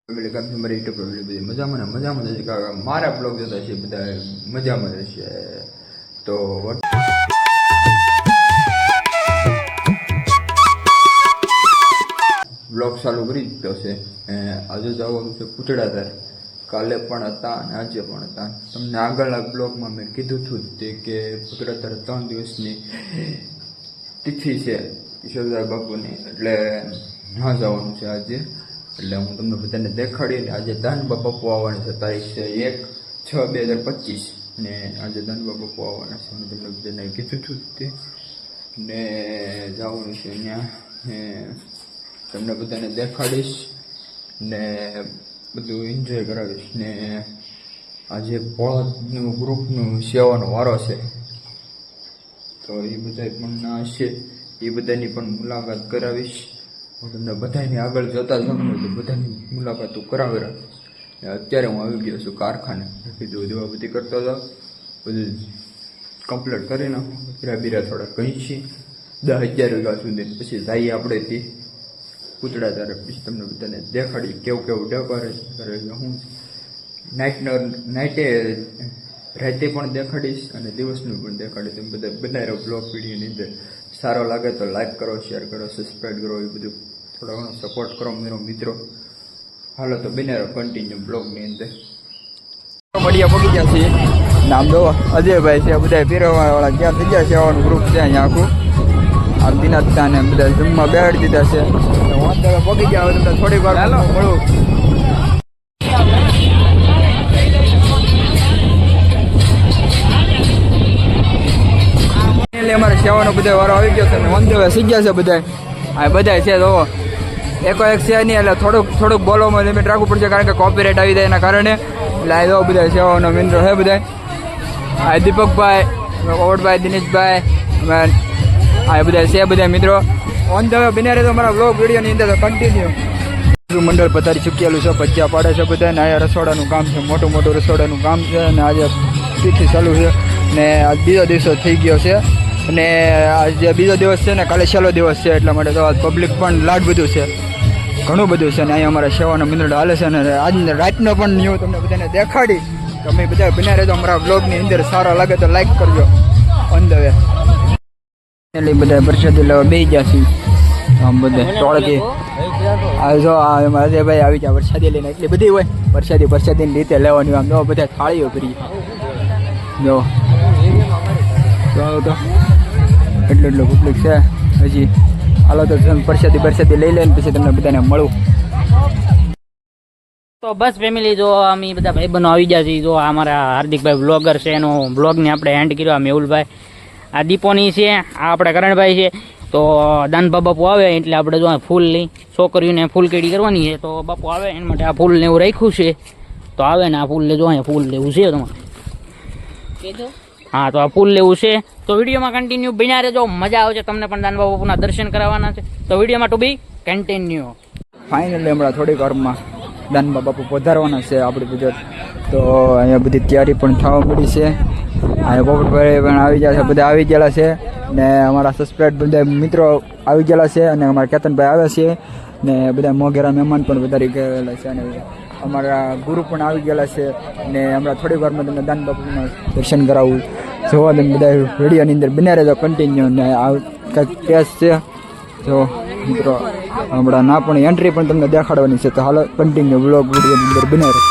મારી યુટ્યુબ પર બધી મજામાં રહેશે. મારા બ્લોગ જોતા છે બધા મજામાં રહેશે. તો બ્લોગ ચાલુ કરી દીધો છે. આજે જવાનું છે પૂતળાધાર. કાલે પણ હતા અને આજે પણ હતા. તમને આગળના બ્લોગમાં મેં કીધું હતું તે કે પૂતળાધાર 3 દિવસની તિથિ છે ઈશ્વરદાસ બાપુની, એટલે ના જવાનું છે આજે. એટલે હું તમને બધાને દેખાડીને આજે દાનબા બાપુ આવવાના છે. તારીખ છે 1/6/2025 ને આજે દાનબા બાપુ આવવાના છે. મેં તમને બધાને કીધું હતું તે ને જવાનું છે ત્યાં. તમને બધાને દેખાડીશ ને બધું એન્જોય કરાવીશ. ને આજે ભોળાનું ગ્રુપનું સેવાનો વારો છે, તો એ બધા પણ હશે, એ બધાની પણ મુલાકાત કરાવીશ. હું તમને બધાની આગળ જતા જાઉં ને તો બધાની મુલાકાતો કરાવી રાખીશ. અત્યારે હું આવી ગયો છું કારખાને. કીધું દવા બધી કરતો હતો, બધું કમ્પ્લીટ કરી નાખું. બીરા થોડા કહી છીએ 10-11 વાગ્યા સુધી, પછી જઈએ આપણે તે પૂતળાધાર. પછી તમને બધાને દેખાડી કેવું ડેકોરેશન કરે છે. હું નાઇટે રાતે પણ દેખાડીશ અને દિવસનું પણ દેખાડીશ. તમે બધા બનાવ્યો બ્લોગ વિડીયોની અંદર સારો લાગે તો લાઈક કરો, શેર કરો, સબસ્ક્રાઈબ કરો, એ બધું થોડો ઘણો સપોર્ટ કરો મારો મિત્રો. હાલો તો બનાવ્યો કન્ટિન્યુ બ્લોગની અંદર. મળ્યા પગી ગયા છીએ. નામ દો અજયભાઈ છે. બધા ફેરવવાવાળા ક્યાં થઈ ગયા છે, આવવાનું ગ્રુપ છે અહીંયા આખું. આ દિનાતા ને બધા જમવા બેહાડી દીધા છે. પગી ગયા. હવે તમને થોડીક વાર મળું. અમારે સેવાનો બધા વારો આવી ગયો છે ને ઓન ધ વે સી ગયા છે બધા. આ બધા છે તો એક છે નહીં, એટલે થોડુંક બોલવામાં લિમિટ રાખવું પડશે, કારણ કે કોપીરાઇટ આવી જાય એના કારણે. એટલે આ જો બધા સેવાનો મિત્ર છે બધા. આ દીપકભાઈ, ઓવડભાઈ, દિનેશભાઈ, આ બધા છે બધા મિત્રો. ઓન ધ વે બન્યા રહે તો અમારા વ્લોગ વિડીયોની અંદર કન્ટિન્યુ. મંડળ પધારી ચૂકેલું છે, પચ્યા પાડે છે બધા. ને અહીંયા રસોડાનું કામ છે, મોટું રસોડાનું કામ છે. અને આજે તિથિ ચાલુ છે ને આજ બીજો દિવસ થઈ ગયો છે. અને આજે બીજો દિવસ છે ને કાલે છેલ્લો દિવસ છે, એટલા માટે તો પબ્લિક પણ લાડ બધું છે, ઘણું બધું છે. ને અહીંયા અમારા સેવાનો મિનટ હાલે છે. અને આજ રાતનો પણ ન્યૂ તમને બધાને દેખાડી. તમે બધા બન્યા રહેજો અમારા બ્લોગની અંદર. સારા લાગે તો લાઈક કરજો. ઓન ધ વે એટલે બધા પ્રસાદી લેવા બેસી ગયા છીએ. આમ બધા ટોળકી આ જો આ એમાં અજયભાઈ આવી જાય પ્રસાદી લઈને. એટલી બધી હોય પ્રસાદીની રીતે લેવાની. આમ જો બધા થાળીઓ કરી જો તો એટલું પબ્લિક છે હજી. હાલો તો પ્રસાદી લઈ લઈને પછી તમને બધાને મળું. તો બસ ફેમિલી, જો અમે બધા ભાઈબંધો આવી ગયા છીએ. જો અમારા હાર્દિકભાઈ બ્લોગર છે, એનો બ્લોગને આપણે એન્ડ કર્યો. આ મેહુલભાઈ, આ દીપોની છે, આ આપણા કરણભાઈ છે. તો દાનબા બાપુ આવે એટલે આપણે જો ફૂલ લઈ છોકરીઓને ફૂલ કેડી કરવાની છે. તો બાપુ આવે એના માટે આ ફૂલ ને એવું રાખ્યું છે. તો આવે ને આ ફૂલ લેજો, અહીંયા ફૂલ લેવું છે તમારે. હા, તો આ ફૂલ લેવું છે. તો વિડીયોમાં કન્ટિન્યુ બન્યા રહેજો, મજા આવશે. તમને પણ દાનબા બાપુના દર્શન કરાવવાના છે. તો વિડીયોમાં ટુ બી કન્ટિન્યુ. ફાઇનલી હમણાં થોડીક વારમાં દાનબા બાપુ પધારવાના છે આપણી ગુજરાત. તો અહીંયા બધી તૈયારી પણ થવા મળી છે. અહીંયા પોપટભાઈ પણ આવી ગયા છે, બધા આવી ગયેલા છે. ને અમારા સબસ્ક્રાઈબ બધા મિત્રો આવી ગયેલા છે. અને અમારા કેતનભાઈ આવે છે. ને બધા મોઘેરા મહેમાન પણ વધારી ગયેલા છે. અને અમારા ગુરુ પણ આવી ગયેલા છે. ને હમણાં થોડીક વારમાં તમને દાન બાપુના દર્શન કરાવું. જોવા તમે બધા વિડીયોની અંદર બન્યા રહેજો કન્ટિન્યુ. ને આ કંઈક કેસ છે જો મિત્રો, હમણાં ના પણ એન્ટ્રી પણ તમને દેખાડવાની છે. તો હાલો કન્ટિન્યુ બ્લોગ વિડીયોની અંદર બન્યા રહે.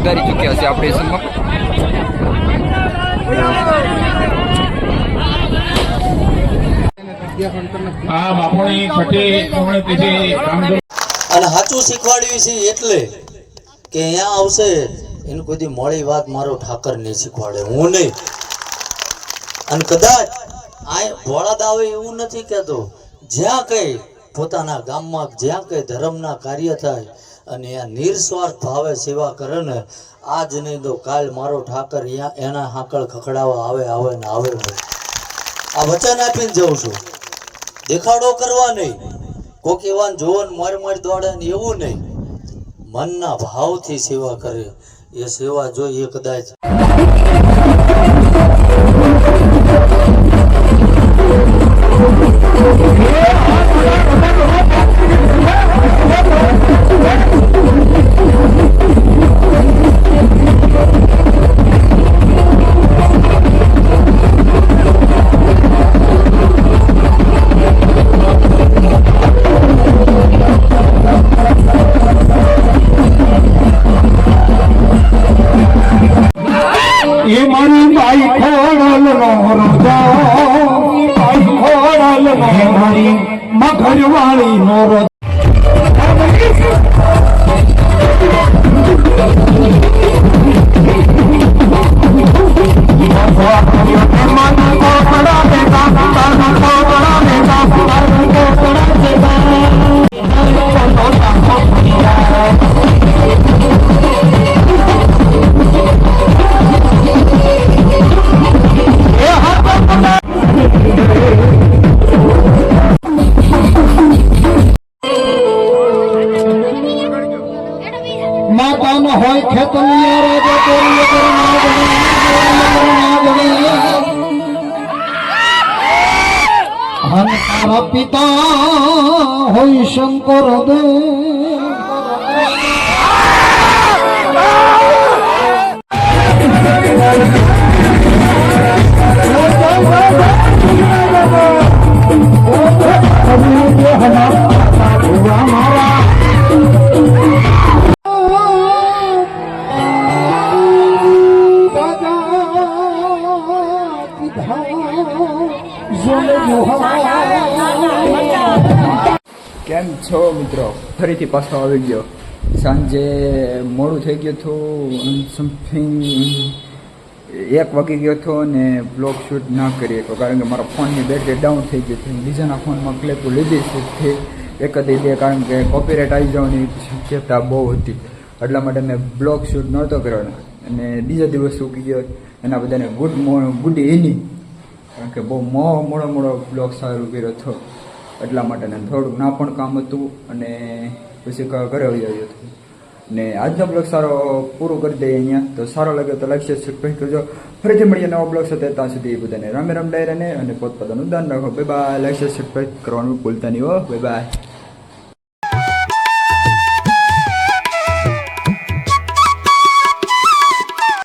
પધારી ચૂક્યા છે આપણી સમક્ષ. આ બાપુની છઠ્ઠી પૂર્ણતિથિ અને સાચું શીખવાડ્યું છે એટલે કે અહીંયા આવશે એનું કોઈ દી મોડી વાત મારો ઠાકર નહીં શીખવાડે, હું નહીં. અને કદાચ આ ભોળા દાવે એવું નથી કહેતો, જ્યાં કઈ પોતાના ગામમાં જ્યાં કઈ ધર્મના કાર્ય થાય અને આ નિર્સ્વાર્થ ભાવે સેવા કરે ને, આજ નહીં તો કાલ મારો ઠાકર એના હાકળ ખખડાવવા આવે ને આવે નહીં. આ વચન આપીને જાઉં છું, દેખાડો કરવા નહીં, કોક એવા જોવન મોર દોડે ને એવું નહીં. મનના ભાવથી સેવા કરે એ સેવા જોઈએ કદાચ. એ મારી બાઈ ખોડલ નો રોજો, બાઈ ખોડલ નો મારી મગરવાળી નો રોજો. માતાનો હોય ખેતલિયા અને તારા પિતા હોય શંકર દેવ. કેમ છો મિત્રો? ફરીથી પાછો આવી ગયો. સાંજે મોડું થઈ ગયું હતું, સમથિંગ 1 વાગી ગયો હતો અને બ્લોગ શૂટ ના કરી શક્યો કારણ કે મારા ફોનની બેટરી ડાઉન થઈ ગઈ હતી. બીજાના ફોનમાં ક્લિપ લીધી છે એકથી બે, કારણ કે કોપીરાઇટ આવી જવાની શક્યતા બહુ હતી. એટલા માટે મેં બ્લોગ શૂટ નહોતો કર્યો અને બીજા દિવસ ઉગી ગયો. એના બધાને ગુડ ઇવનિંગ, કારણ કે બહુ મોડો બ્લોગ સારું કર્યો હતો. એટલા માટે ને થોડુંક ના પણ કામ હતું અને પછી ઘરે આવી આવ્યો હતો. ને આજનો બ્લોગ સારો પૂરું કરી દઈએ અહીંયા. તો સારો લાગ્યો તો લાઈક શેર સબસ્ક્રાઈબ કરજો. ફરીથી મળીએ નવા બ્લોગ સાથે. ત્યાં સુધી બધાને રામ રામ ડાયરાને અને પોતપોતાનું ધ્યાન રાખો. Bye bye. Like share subscribe કરવાનું ભૂલતા નહીં હો. Bye bye.